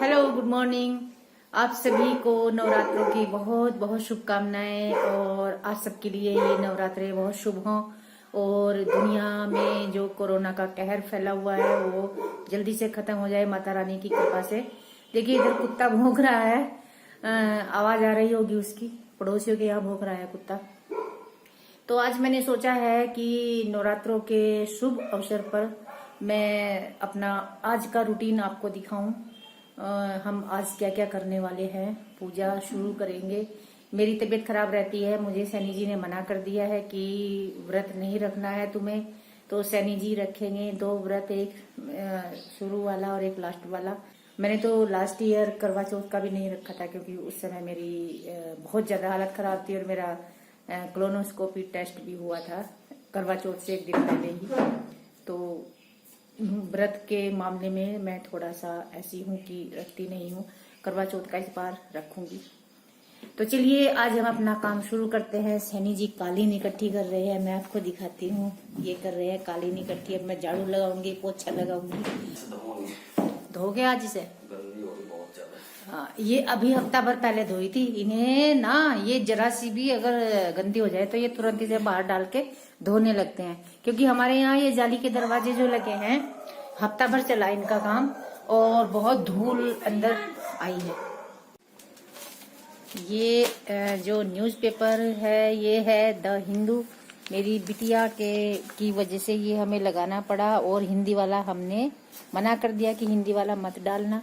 Hello, good morning. आप सभी को नवरात्रों की बहुत बहुत शुभकामनाएं और आप सबके लिए ये नवरात्रे बहुत शुभ हों और दुनिया में जो कोरोना का कहर फैला हुआ है वो जल्दी से खत्म हो जाए माता रानी की कृपा से। देखिए इधर कुत्ता भौंक रहा है, आवाज आ रही होगी उसकी, पड़ोसियों के यहाँ भौंक रहा है कुत्ता। तो आज मैंने सोचा है कि नवरात्रों के शुभ अवसर पर मैं अपना आज का रूटीन आपको दिखाऊं। हम आज क्या क्या करने वाले हैं। पूजा शुरू करेंगे। मेरी तबीयत खराब रहती है, मुझे सैनी जी ने मना कर दिया है कि व्रत नहीं रखना है तुम्हें, तो सैनी जी रखेंगे 2 व्रत, एक शुरू वाला और एक लास्ट वाला। मैंने तो लास्ट ईयर करवा चौथ का भी नहीं रखा था क्योंकि उस समय मेरी बहुत ज्यादा हालत खराब थी और मेरा कोलोनोस्कोपी टेस्ट भी हुआ था करवा चौथ से एक दिन पहले ही। तो व्रत के मामले में मैं थोड़ा सा ऐसी हूँ कि रखती नहीं हूँ। करवा चौथ का इस बार रखूंगी। तो चलिए आज हम अपना काम शुरू करते हैं। सैनी जी कालीन इकट्ठी कर रहे हैं, मैं आपको दिखाती हूँ। ये कर रहे हैं कालीन इकट्ठी। अब मैं झाड़ू लगाऊंगी, पोछा लगाऊंगी। धोगे आज इसे? हाँ, ये अभी हफ्ता भर पहले धोई थी। इन्हें ना ये जरा सी भी अगर गंदी हो जाए तो ये तुरंत इसे बाहर डाल के धोने लगते हैं, क्योंकि हमारे यहाँ ये जाली के दरवाजे जो लगे हैं, हफ्ता भर चला इनका काम और बहुत धूल अंदर आई है। ये जो न्यूज़पेपर है ये है द हिंदू। मेरी बिटिया की वजह से ये हमें लगाना पड़ा और हिंदी वाला हमने मना कर दिया कि हिंदी वाला मत डालना।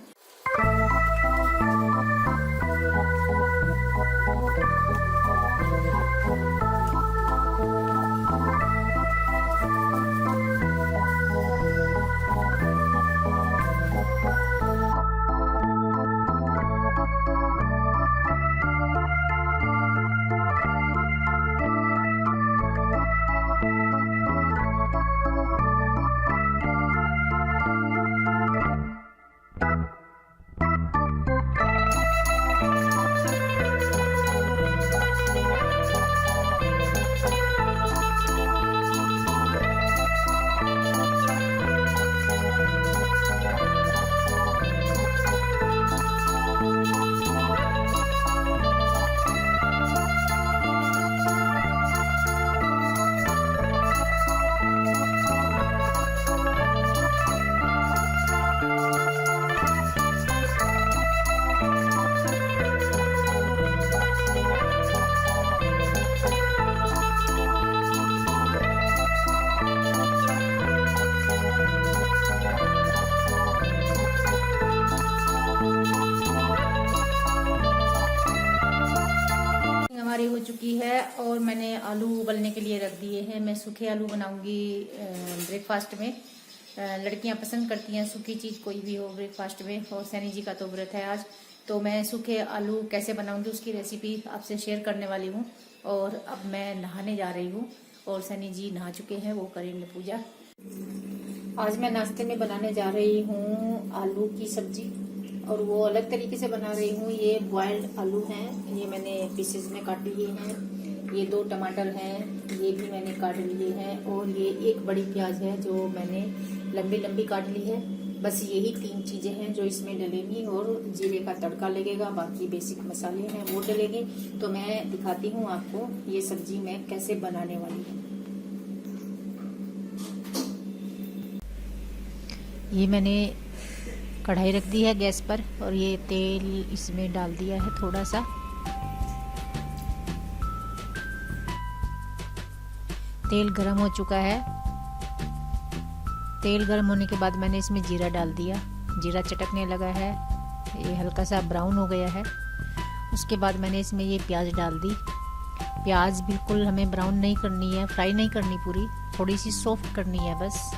हमारी हो चुकी है और मैंने आलू उबलने के लिए रख दिए हैं। मैं सूखे आलू बनाऊंगी ब्रेकफास्ट में। लड़कियां पसंद करती हैं सूखी चीज कोई भी हो ब्रेकफास्ट में, और सैनी जी का तो व्रत है आज। तो मैं सूखे आलू कैसे बनाऊंगी उसकी रेसिपी आपसे शेयर करने वाली हूँ। और अब मैं नहाने जा रही हूँ और सैनी जी नहा चुके हैं, वो करेंगे पूजा। आज मैं नाश्ते में बनाने जा रही हूँ आलू की सब्जी, और वो अलग तरीके से बना रही हूँ। ये बॉइल्ड आलू हैं, ये मैंने पीसेस में काट लिए हैं। ये 2 टमाटर हैं, ये भी मैंने काट लिए हैं। और ये 1 बड़ी प्याज है जो मैंने लंबी लंबी काट ली है। बस यही 3 चीजें हैं जो इसमें डलेंगी, और जीरे का तड़का लगेगा, बाकी बेसिक मसाले हैं वो डलेंगे। तो मैं दिखाती हूँ आपको ये सब्जी मैं कैसे बनाने वाली हूँ। ये मैंने कढ़ाई रख दी है गैस पर और ये तेल इसमें डाल दिया है थोड़ा सा। तेल गरम हो चुका है। तेल गरम होने के बाद मैंने इसमें जीरा डाल दिया। जीरा चटकने लगा है, ये हल्का सा ब्राउन हो गया है। उसके बाद मैंने इसमें ये प्याज डाल दी। प्याज बिल्कुल हमें ब्राउन नहीं करनी है, फ्राई नहीं करनी पूरी, थोड़ी सी सॉफ्ट करनी है बस।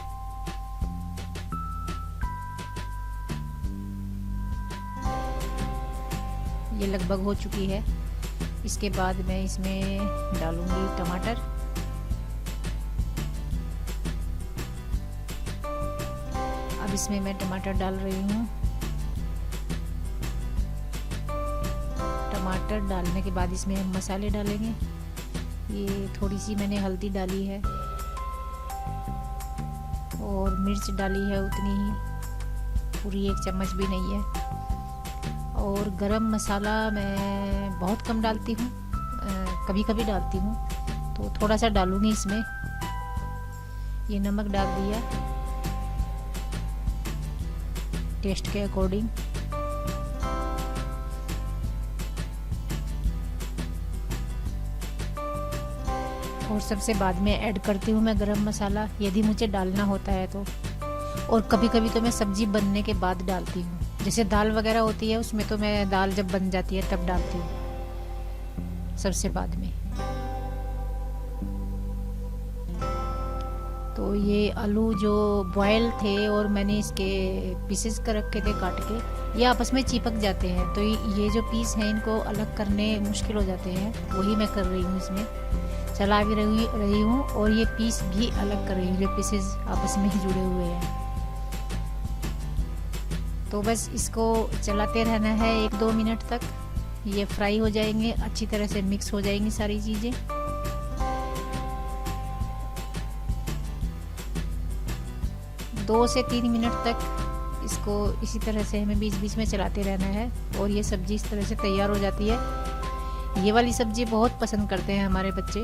ये लगभग हो चुकी है। इसके बाद मैं इसमें डालूंगी टमाटर। अब इसमें मैं टमाटर डाल रही हूँ। टमाटर डालने के बाद इसमें हम मसाले डालेंगे। ये थोड़ी सी मैंने हल्दी डाली है और मिर्च डाली है उतनी ही, पूरी 1 चम्मच भी नहीं है। और गरम मसाला मैं बहुत कम डालती हूँ, कभी कभी डालती हूँ, तो थोड़ा सा डालूँगी इसमें। ये नमक डाल दिया टेस्ट के अकॉर्डिंग। और सबसे बाद में ऐड करती हूँ मैं गरम मसाला, यदि मुझे डालना होता है तो। और कभी कभी तो मैं सब्जी बनने के बाद डालती हूँ, जैसे दाल वगैरह होती है उसमें तो मैं दाल जब बन जाती है तब डालती हूँ सबसे बाद में। तो ये आलू जो बॉयल थे और मैंने इसके पीसेस कर रखे थे काट के, ये आपस में चिपक जाते हैं, तो ये जो पीस हैं इनको अलग करने मुश्किल हो जाते हैं, वही मैं कर रही हूँ इसमें, चला भी रही हूँ। और ये पीस भी अलग कर रही हूँ, जो पीसेस आपस में ही जुड़े हुए हैं। तो बस इसको चलाते रहना है 1-2 मिनट तक, ये फ्राई हो जाएंगे, अच्छी तरह से मिक्स हो जाएंगी सारी चीज़ें। दो से 3 मिनट तक इसको इसी तरह से हमें बीच बीच में चलाते रहना है, और ये सब्जी इस तरह से तैयार हो जाती है। ये वाली सब्जी बहुत पसंद करते हैं हमारे बच्चे,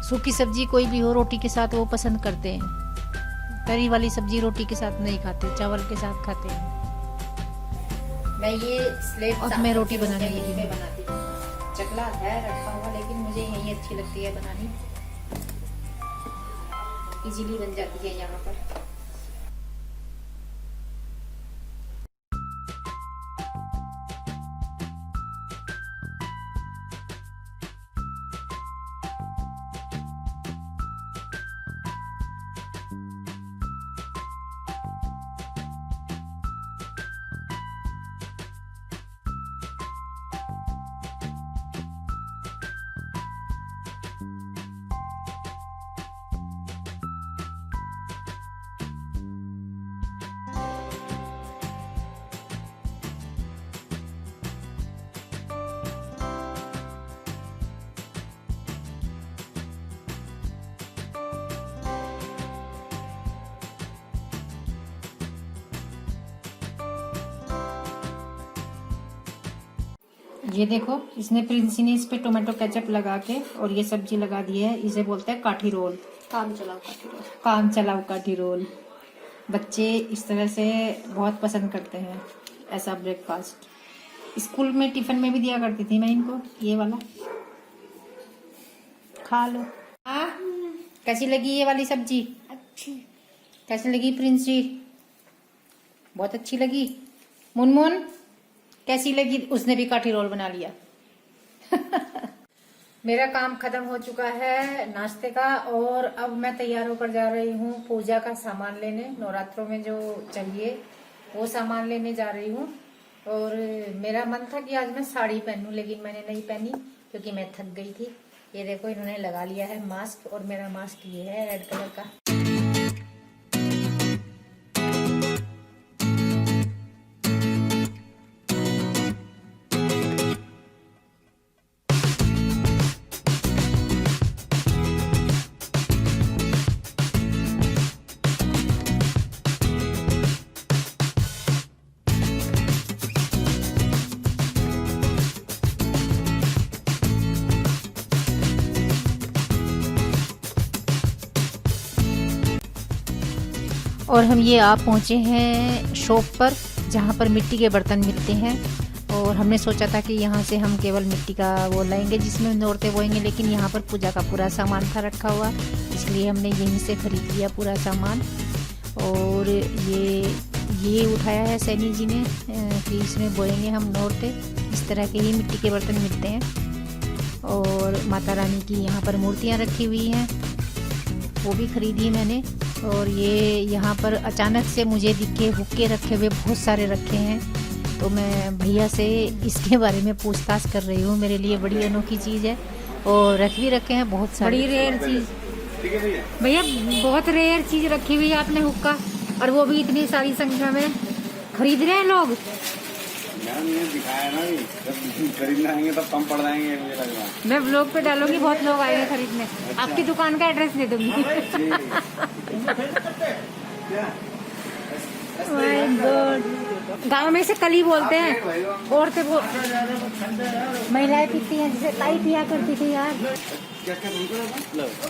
सूखी सब्जी कोई भी हो रोटी के साथ वो पसंद करते हैं, तरी वाली सब्जी रोटी के साथ नहीं खाते, चावल के साथ खाते हैं। मैं ये स्लेट और मैं रोटी बनाने लगी हूँ। बनाती हूँ, चकला है रखा हुआ, लेकिन मुझे यही अच्छी लगती है बनानी, इजीली बन जाती है यहाँ पर। ये देखो, इसने प्रिंसी ने इस पे टोमेटो केचप लगा के और ये सब्जी लगा दी है, इसे बोलते हैं काठी रोल। काम चलाओ काठी रोल। काम चलाओ काठी रोल। बच्चे इस तरह से बहुत पसंद करते हैं ऐसा ब्रेकफास्ट। स्कूल में टिफिन में भी दिया करती थी मैं इनको, ये वाला खा लो। हाँ, कैसी लगी ये वाली सब्जी? अच्छी। कैसी लगी प्रिंसी? बहुत अच्छी लगी। मुनमुन कैसी लगी? उसने भी काठी रोल बना लिया। मेरा काम खत्म हो चुका है नाश्ते का, और अब मैं तैयार होकर जा रही हूँ पूजा का सामान लेने। नवरात्रों में जो चाहिए वो सामान लेने जा रही हूँ। और मेरा मन था कि आज मैं साड़ी पहनूं, लेकिन मैंने नहीं पहनी क्योंकि मैं थक गई थी। ये देखो, इन्होंने लगा लिया है मास्क, और मेरा मास्क ये है रेड कलर का। और हम ये आप पहुँचे हैं शॉप पर जहाँ पर मिट्टी के बर्तन मिलते हैं, और हमने सोचा था कि यहाँ से हम केवल मिट्टी का वो लाएंगे जिसमें नौरते बोएंगे, लेकिन यहाँ पर पूजा का पूरा सामान था रखा हुआ, इसलिए हमने यहीं से खरीद लिया पूरा सामान। और ये उठाया है सैनी जी ने कि इसमें बोएंगे हम नौरते। इस तरह के ही मिट्टी के बर्तन मिलते हैं। और माता रानी की यहाँ पर मूर्तियाँ रखी हुई हैं, वो भी खरीदी मैंने। और ये यहाँ पर अचानक से मुझे दिखे हुक्के रखे हुए बहुत सारे रखे हैं, तो मैं भैया से इसके बारे में पूछताछ कर रही हूँ। मेरे लिए बड़ी अनोखी चीज़ है, और रख भी रखे हैं बहुत सारी। बड़ी रेयर चीज़ भैया, बहुत रेयर चीज़ रखी हुई है आपने हुक्का, और वो भी इतनी सारी संख्या में खरीद रहे हैं लोग। ये दिखाया ना, जब खरीदने आएंगे तब कम पड़ जाएंगे, मुझे लग रहा है। मैं ब्लॉग पे डालूंगी, बहुत लोग आएंगे खरीदने। अच्छा। आपकी दुकान का एड्रेस दे दूंगी। माय गॉड, गांव में से कली बोलते हैं, औरतें महिलाएं पीती हैं, जिसे ताई पिया करती थी यार।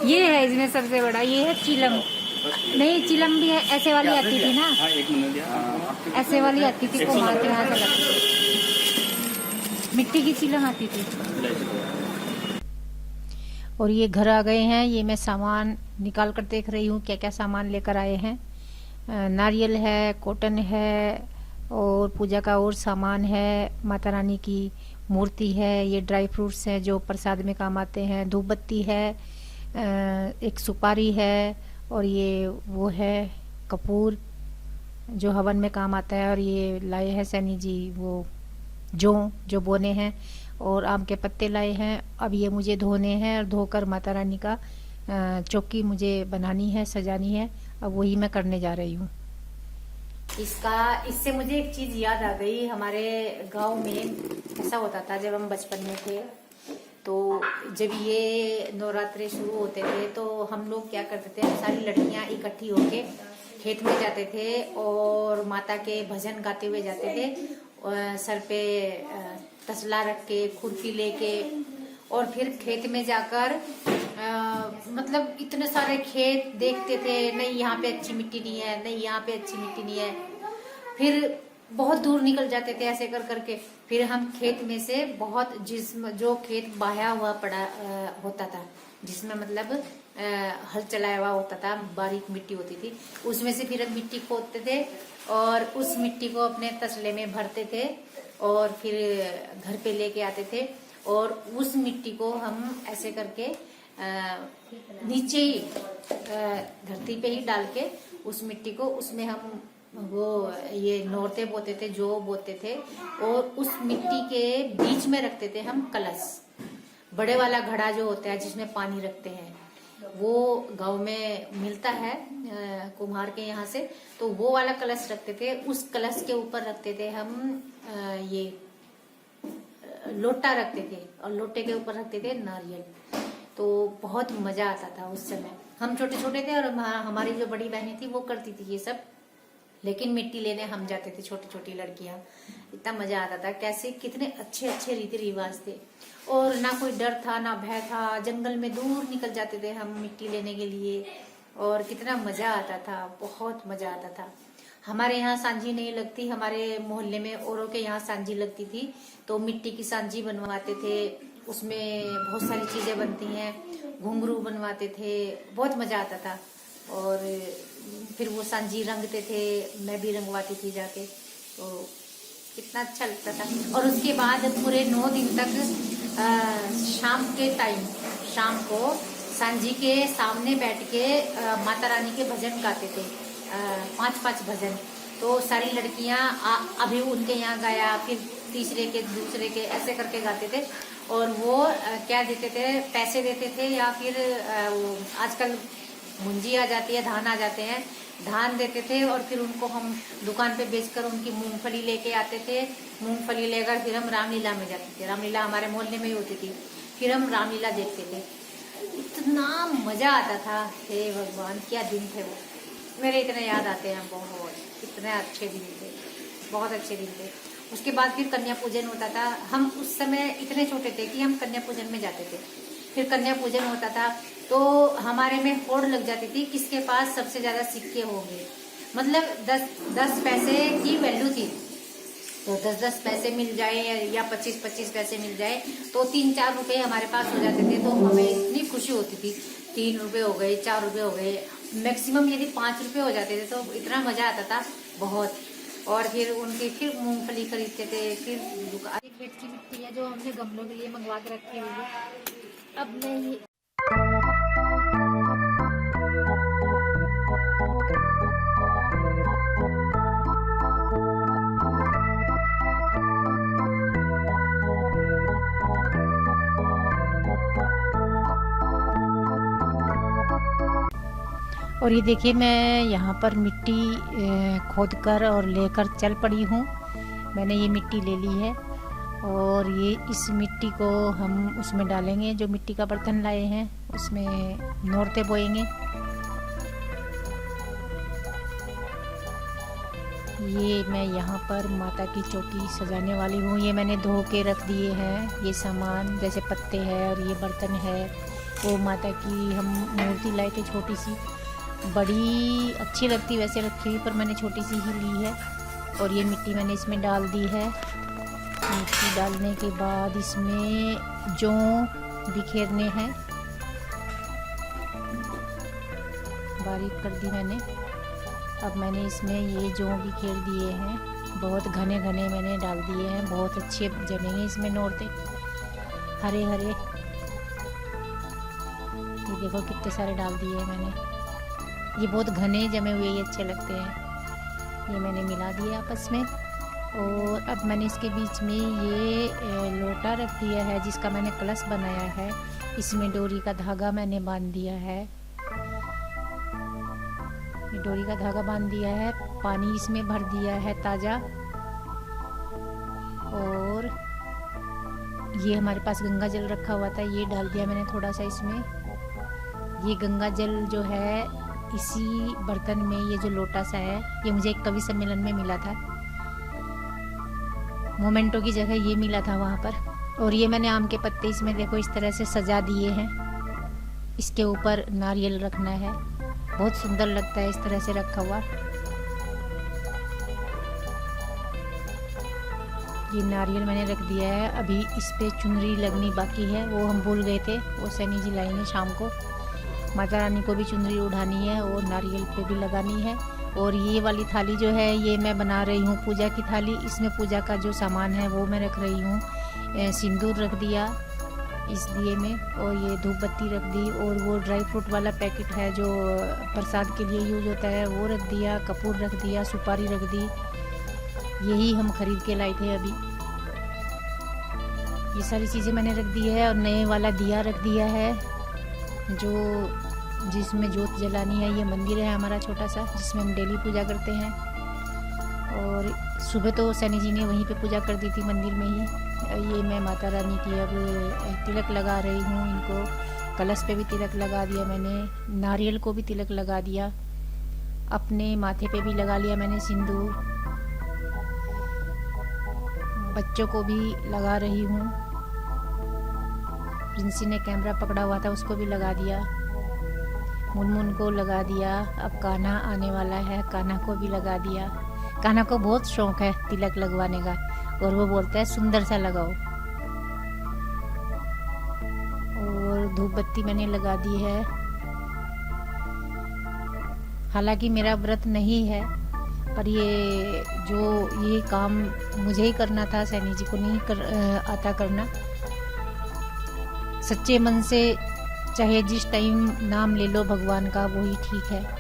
ये है इसमें सबसे बड़ा, ये है चिलम। नहीं, चिलम भी है, ऐसे वाली आती थी ना, ऐसे वाली आती थी, को मार के यहाँ से लगती थी, मिट्टी की चिलम आती थी। और ये घर आ गए हैं, ये मैं सामान निकाल कर देख रही हूँ क्या क्या सामान लेकर आए हैं। नारियल है, कॉटन है, और पूजा का और सामान है, माता रानी की मूर्ति है, ये ड्राई फ्रूट्स हैं जो प्रसाद में काम आते हैं, धूप बत्ती है, एक सुपारी है, और ये वो है कपूर जो हवन में काम आता है, और ये लाए हैं सैनी जी वो जो बोने हैं, और आम के पत्ते लाए हैं। अब ये मुझे धोने हैं और धोकर माता रानी का चौकी मुझे बनानी है, सजानी है। अब वही मैं करने जा रही हूँ। इससे मुझे एक चीज याद आ गई। हमारे गांव में ऐसा होता था जब हम बचपन में थे, तो जब ये नवरात्रे शुरू होते थे तो हम लोग क्या करते थे, सारी लड़कियां इकट्ठी होके खेत में जाते थे और माता के भजन गाते हुए जाते थे, सर पे तसला रख के, खुरपी लेके, और फिर खेत में जाकर मतलब इतने सारे खेत देखते थे, नहीं यहाँ पे अच्छी मिट्टी नहीं है, नहीं यहाँ पे अच्छी मिट्टी नहीं है, फिर बहुत दूर निकल जाते थे ऐसे कर करके। फिर हम खेत में से बहुत जो खेत बाया हुआ पड़ा होता था, जिसमें मतलब हल चलाया हुआ होता था, बारीक मिट्टी होती थी, उसमें से फिर हम मिट्टी खोदते थे और उस मिट्टी को अपने तसले में भरते थे और फिर घर पे लेके आते थे, और उस मिट्टी को हम ऐसे करके नीचे ही धरती पे ही डाल के उस मिट्टी को, उसमें हम वो ये नौरते बोते थे, जो बोते थे, और उस मिट्टी के बीच में रखते थे हम कलश। बड़े वाला घड़ा जो होता है जिसमें पानी रखते हैं, वो गांव में मिलता है कुम्हार के यहाँ से, तो वो वाला कलश रखते थे। उस कलश के ऊपर रखते थे हम ये लोटा रखते थे, और लोटे के ऊपर रखते थे नारियल। तो बहुत मजा आता था उस समय। हम छोटे छोटे थे और हमारी जो बड़ी बहनें थी वो करती थी ये सब, लेकिन मिट्टी लेने हम जाते थे, छोटी छोटी लड़कियां। इतना मजा आता था, कैसे कितने अच्छे अच्छे रीति रिवाज थे, और ना कोई डर था ना भय था। जंगल में दूर निकल जाते थे हम मिट्टी लेने के लिए, और कितना मजा आता था, बहुत मजा आता था। हमारे यहाँ सांझी नहीं लगती, हमारे मोहल्ले में औरों के यहाँ सांझी लगती थी, तो मिट्टी की सांझी बनवाते थे, उसमें बहुत सारी चीजें बनती हैं, घुंघरू बनवाते थे, बहुत मजा आता था। और फिर वो सांझी रंगते थे, मैं भी रंगवाती थी जाके, तो कितना अच्छा लगता था। और उसके बाद पूरे 9 दिन तक शाम के टाइम, शाम को सांझी के सामने बैठ के माता रानी के भजन गाते थे, 5-5 भजन। तो सारी लड़कियां अभी उनके यहाँ गाया, फिर तीसरे के, दूसरे के, ऐसे करके गाते थे। और वो क्या देते थे, पैसे देते थे, या फिर आजकल मुंजी आ जाती है, धान आ जाते हैं, धान देते थे, और फिर उनको हम दुकान पे बेचकर उनकी मूंगफली लेके आते थे। मूंगफली लेकर फिर हम रामलीला में जाते थे, रामलीला हमारे मोहल्ले में ही होती थी, फिर हम रामलीला देखते थे। इतना मजा आता था, हे भगवान क्या दिन थे वो, मेरे इतने याद आते हैं बहुत, इतने अच्छे दिन थे, बहुत अच्छे दिन थे। उसके बाद फिर कन्या पूजन होता था। हम उस समय इतने छोटे थे कि हम कन्या पूजन में जाते थे। फिर कन्या पूजन होता था तो हमारे में होड़ लग जाती थी किसके पास सबसे ज्यादा सिक्के होंगे, मतलब 10 पैसे की वैल्यू थी, तो 10 पैसे मिल जाए या 25 पैसे मिल जाए तो 3-4 रुपए हमारे पास हो जाते थे, तो हमें इतनी खुशी होती थी। 3 रुपए हो गए, 4 रुपए हो गए, मैक्सिमम यदि 5 रुपए हो जाते थे तो इतना मजा आता था बहुत। और फिर उनकी फिर मूंगफली खरीदते थे। फिर एक बेट की मिट्टी है जो हमने गमलों के लिए मंगवा के रखी हुई है। अब मैं ये और ये देखिए मैं यहाँ पर मिट्टी खोद कर और लेकर चल पड़ी हूँ। मैंने ये मिट्टी ले ली है और ये इस मिट्टी को हम उसमें डालेंगे, जो मिट्टी का बर्तन लाए हैं उसमें नौरते बोएंगे। ये मैं यहाँ पर माता की चौकी सजाने वाली हूँ। ये मैंने धो के रख दिए हैं ये सामान, जैसे पत्ते हैं और ये बर्तन है। वो माता की हम मूर्ति लाए थे छोटी सी, बड़ी अच्छी लगती वैसे रखी हुई, पर मैंने छोटी सी ही ली है। और ये मिट्टी मैंने इसमें डाल दी है। मिट्टी डालने के बाद इसमें जौ बिखेरने हैं, बारीक कर दी मैंने। अब मैंने इसमें ये जौ बिखेर दिए हैं, बहुत घने घने मैंने डाल दिए हैं, बहुत अच्छे जमेंगे इसमें नौरते, हरे हरे। ये देखो कितने सारे डाल दिए हैं मैंने, ये बहुत घने जमे हुए ये अच्छे लगते हैं। ये मैंने मिला दिया आपस में। और अब मैंने इसके बीच में ये लोटा रख दिया है जिसका मैंने कलश बनाया है। इसमें डोरी का धागा मैंने बांध दिया है, डोरी का धागा बांध दिया है। पानी इसमें भर दिया है ताज़ा। और ये हमारे पास गंगा जल रखा हुआ था, ये डाल दिया मैंने थोड़ा सा इसमें। ये गंगा जल जो है इसी बर्तन में, ये जो लोटा सा है ये मुझे एक कवि सम्मेलन में मिला था, मोमेंटो की जगह ये मिला था वहाँ पर। और ये मैंने आम के पत्ते इसमें देखो इस तरह से सजा दिए हैं। इसके ऊपर नारियल रखना है, बहुत सुंदर लगता है इस तरह से रखा हुआ। ये नारियल मैंने रख दिया है। अभी इस पे चुनरी लगनी बाकी है, वो हम भूल गए थे, वो सैनी जी लाएंगे शाम को। माता रानी को भी चुनरी उठानी है और नारियल पे भी लगानी है। और ये वाली थाली जो है ये मैं बना रही हूँ पूजा की थाली। इसमें पूजा का जो सामान है वो मैं रख रही हूँ। सिंदूर रख दिया इस दिए में, और ये धूप बत्ती रख दी, और वो ड्राई फ्रूट वाला पैकेट है जो प्रसाद के लिए यूज होता है वो रख दिया, कपूर रख दिया, सुपारी रख दी। यही हम खरीद के लाए थे अभी। ये सारी चीज़ें मैंने रख दी है। और नए वाला दिया रख दिया है जो जिसमें जोत जलानी है। ये मंदिर है हमारा छोटा सा जिसमें हम डेली पूजा करते हैं। और सुबह तो सैनी जी ने वहीं पे पूजा कर दी थी मंदिर में ही। ये मैं माता रानी की अब तिलक लगा रही हूँ इनको। कलश पे भी तिलक लगा दिया मैंने, नारियल को भी तिलक लगा दिया, अपने माथे पे भी लगा लिया मैंने सिंदूर, बच्चों को भी लगा रही हूँ। प्रिंसी ने कैमरा पकड़ा हुआ था उसको भी लगा दिया, मुनमुन को लगा दिया। अब कान्हा आने वाला है, कान्हा को भी लगा दिया। कान्हा को बहुत शौक है तिलक लगवाने का और वो बोलता है सुंदर सा लगाओ। और धूप बत्ती मैंने लगा दी है। हालांकि मेरा व्रत नहीं है, पर ये काम मुझे ही करना था, सैनी जी को नहीं आता करना। सच्चे मन से चाहे जिस टाइम नाम ले लो भगवान का, वही ठीक है।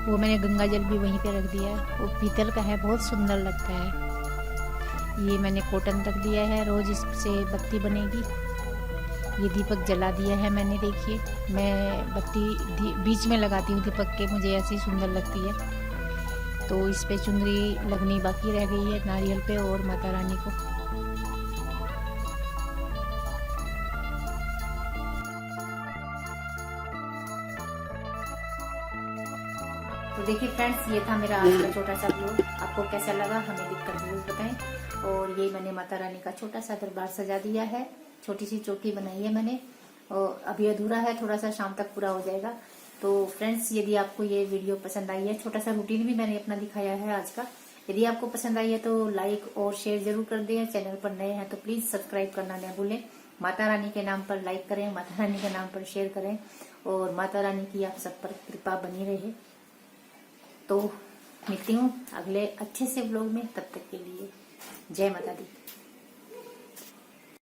वो मैंने गंगा जल भी वहीं पे रख दिया है, वो पीतल का है, बहुत सुंदर लगता है। ये मैंने कॉटन रख दिया है, रोज इससे बत्ती बनेगी। ये दीपक जला दिया है मैंने, देखिए मैं बत्ती बीच में लगाती हूँ दीपक के, मुझे ऐसी सुंदर लगती है। तो इस पे चुनरी लगनी बाकी रह गई है नारियल पे और माता रानी को। तो देखिए फ्रेंड्स, ये था मेरा आज का छोटा सा व्लॉग। आपको कैसा लगा हमें लिखकर जरूर बताएं। और ये मैंने माता रानी का छोटा सा दरबार सजा दिया है, छोटी सी चौकी बनाई है मैंने, और अभी अधूरा है, थोड़ा सा शाम तक पूरा हो जाएगा। तो फ्रेंड्स, यदि आपको ये वीडियो पसंद आई है, छोटा सा रूटीन भी मैंने अपना दिखाया है आज का, यदि आपको पसंद आई है तो लाइक और शेयर जरूर कर दें। चैनल पर नए हैं तो प्लीज सब्सक्राइब करना न भूलें। माता रानी के नाम पर लाइक करें, माता रानी के नाम पर शेयर करें, और माता रानी की आप सब पर कृपा बनी रहे। तो मिलती हूँ अगले अच्छे से व्लॉग में, तब तक के लिए जय माता दी।